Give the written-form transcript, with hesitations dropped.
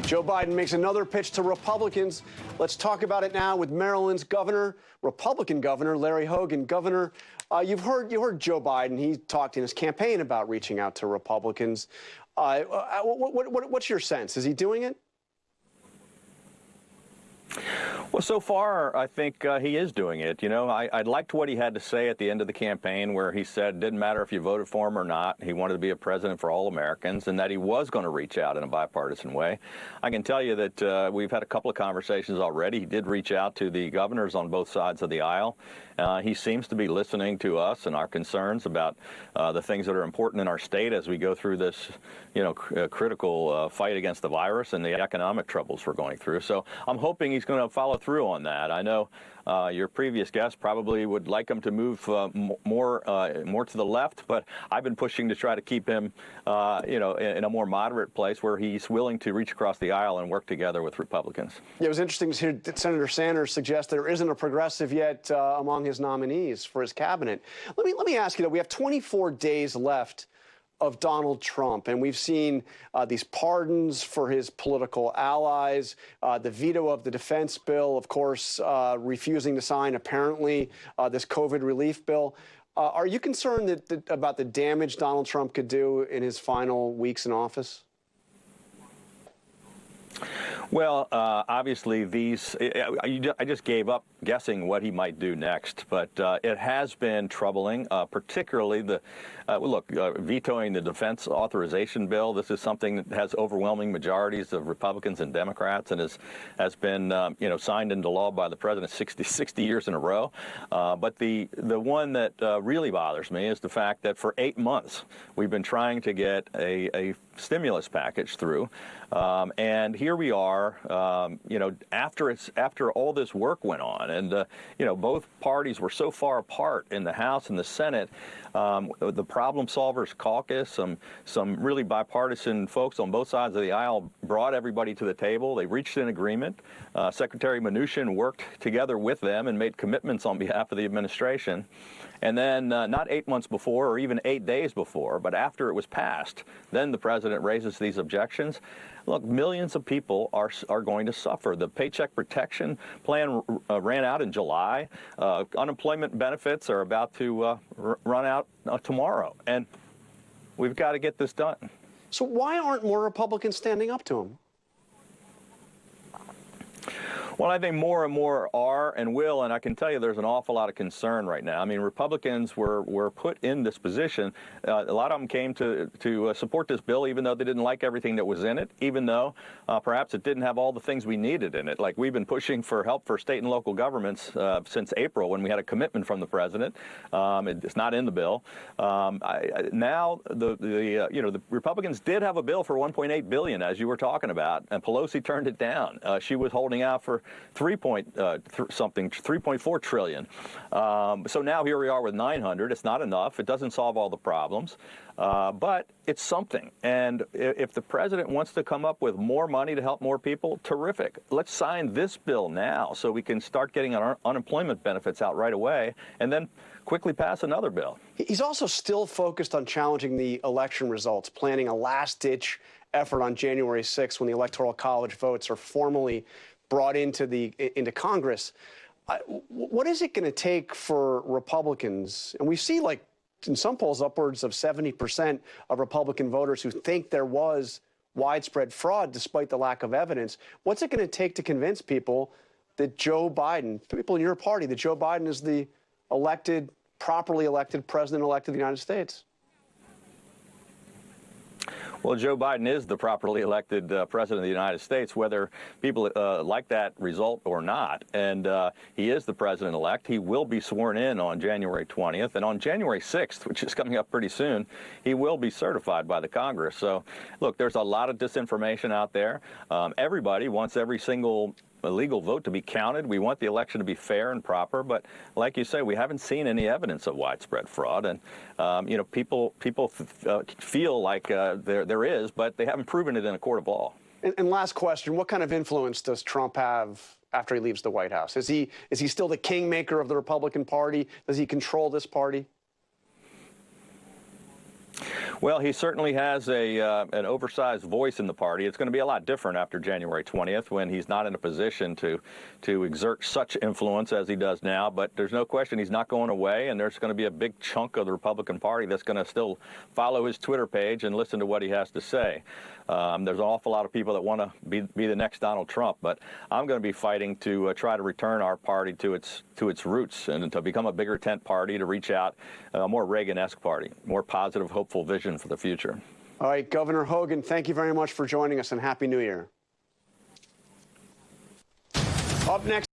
Joe Biden makes another pitch to Republicans. Let's talk about it now with Maryland's governor, Republican Governor Larry Hogan. Governor, you heard Joe Biden. He talked in his campaign about reaching out to Republicans. What's your sense? Is he doing it? Well, so far, I think he is doing it. You know, I liked what he had to say at the end of the campaign, where he said it didn't matter if you voted for him or not. He wanted to be a president for all Americans, and that he was going to reach out in a bipartisan way. I can tell you that we've had a couple of conversations already. He did reach out to the governors on both sides of the aisle. He seems to be listening to us and our concerns about the things that are important in our state as we go through this, critical fight against the virus and the economic troubles we're going through. So I'm hoping he's going to follow through on that. I know your previous guest probably would like him to move more to the left, but I've been pushing to try to keep him, in a more moderate place where he's willing to reach across the aisle and work together with Republicans. Yeah, it was interesting to hear Senator Sanders suggest there isn't a progressive yet among his nominees for his cabinet. Let me ask you, though, we have 24 days left of Donald Trump, and we've seen these pardons for his political allies, the veto of the defense bill, of course, refusing to sign, apparently, this COVID relief bill. Are you concerned about the damage Donald Trump could do in his final weeks in office? Well, obviously, I just gave up guessing what he might do next, but it has been troubling, particularly vetoing the defense authorization bill. This is something that has overwhelming majorities of Republicans and Democrats and has been, signed into law by the president 60 years in a row. But the one that really bothers me is the fact that for 8 months we've been trying to get a stimulus package through, and here we are. After all this work went on, and both parties were so far apart in the House and the Senate. The Problem Solvers Caucus, some really bipartisan folks on both sides of the aisle brought everybody to the table. They reached an agreement. Secretary Mnuchin worked together with them and made commitments on behalf of the administration. And then not 8 months before or even 8 days before, but after it was passed, then the president raises these objections. Look, millions of people are going to suffer. The Paycheck Protection Plan ran out in July. Unemployment benefits are about to run out tomorrow. And we've got to get this done. So why aren't more Republicans standing up to him? Well, I think more and more are and will, and I can tell you there's an awful lot of concern right now. I mean, Republicans were put in this position. A lot of them came to support this bill, even though they didn't like everything that was in it, even though perhaps it didn't have all the things we needed in it. Like, we've been pushing for help for state and local governments since April, when we had a commitment from the president. It's not in the bill. Now, the Republicans did have a bill for $1.8 billion, as you were talking about, and Pelosi turned it down. She was holding out for 3.4 trillion. So now here we are with 900. It's not enough. It doesn't solve all the problems, but it's something. And if the president wants to come up with more money to help more people, terrific. Let's sign this bill now so we can start getting our unemployment benefits out right away, and then quickly pass another bill. He's also still focused on challenging the election results, planning a last-ditch effort on January 6th when the Electoral College votes are formally brought into Congress. What is it going to take for Republicans? And we see, like, in some polls, upwards of 70% of Republican voters who think there was widespread fraud despite the lack of evidence. What's it going to take to convince people that Joe Biden, people in your party, that Joe Biden is the properly elected president-elect of the United States? Well, Joe Biden is the properly elected president of the United States, whether people like that result or not. And he is the president-elect. He will be sworn in on January 20th. And on January 6th, which is coming up pretty soon, he will be certified by the Congress. So, look, there's a lot of disinformation out there. Everybody wants every single legal vote to be counted. We want the election to be fair and proper, but like you say, we haven't seen any evidence of widespread fraud, and people feel like there is, but they haven't proven it in a court of law. And last question: what kind of influence does Trump have after he leaves the White House? Is he still the kingmaker of the Republican Party? Does he control this party? Well, he certainly has an oversized voice in the party. It's going to be a lot different after January 20th when he's not in a position to exert such influence as he does now. But there's no question he's not going away, and there's going to be a big chunk of the Republican Party that's going to still follow his Twitter page and listen to what he has to say. There's an awful lot of people that want to be the next Donald Trump, but I'm going to be fighting to try to return our party to its roots and to become a bigger tent party, to reach out, a more Reagan-esque party, more positive, hopeful vision for the future. All right, Governor Hogan, thank you very much for joining us, and Happy New Year. Up next.